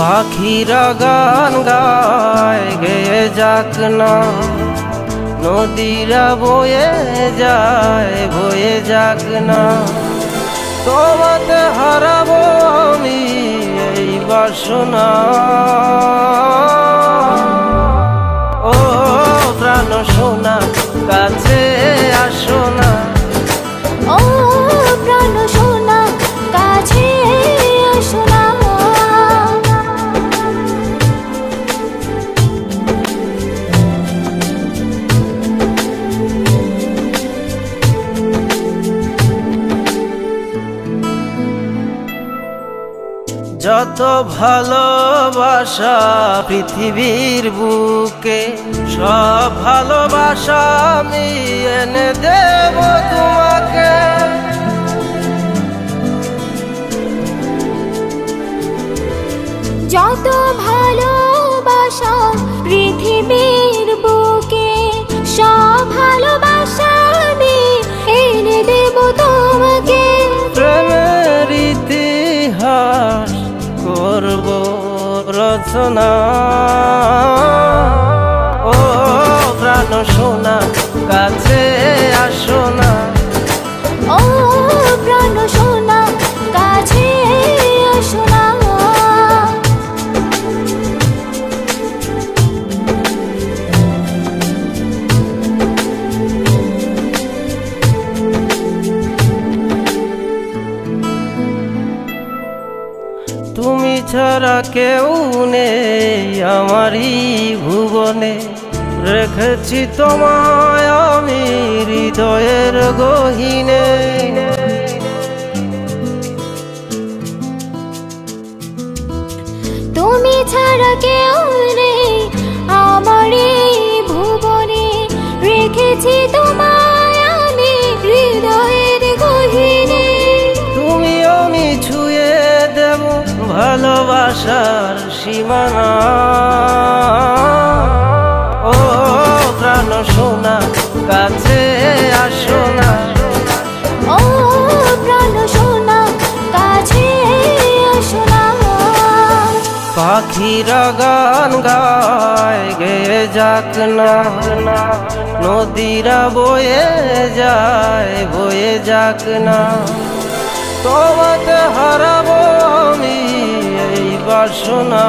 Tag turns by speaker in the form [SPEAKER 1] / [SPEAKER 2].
[SPEAKER 1] পাখিরা গান গায় গেয়ে যাক না, নদীরা বয়ে যাক না। তোমাতে হারাবো আমি এই বাসনা। ও প্রাণ সোনা কাছে আসো না,
[SPEAKER 2] ও প্রাণ সোনা কাছে আসো না।
[SPEAKER 1] যত ভালোবাসা পৃথিবীর বুকে, সব ভালোবাসা আমি এনে দেব তোমাকে।
[SPEAKER 2] যত ভালোবাসা পৃথিবীর বুকে, সব ভালোবাসা আমি এনে দেব তোমাকে।
[SPEAKER 1] প্রেমের ইতিহাস করব রচনা। ও প্রাণ সোনা কাছে আসো না,
[SPEAKER 2] ও প্রাণ সোনা কাছে আসো না।
[SPEAKER 1] তুমি ছাড়া কেউ নেই আমারই ভুবনে, রেখেছি তোমায় আমি হৃদয়ের গহীনে।
[SPEAKER 2] তুমি ছাড়া কেউ নেই আমার এই ভুবনে, রেখেছি তোমায় আমি হৃদয়ের গহীনে।
[SPEAKER 1] তুমি আমি ছুঁয়ে দেব ভালোবাসার সীমানা। ও প্রাণ সোনা কাছে আসো না,
[SPEAKER 2] ও প্রাণ সোনা কাছে আসো না।
[SPEAKER 1] পাখিরা গান গায় গেয়ে যাক না, নদীরা বয়ে যাক না। তোমাতে হারাবো আমি এই বাসনা।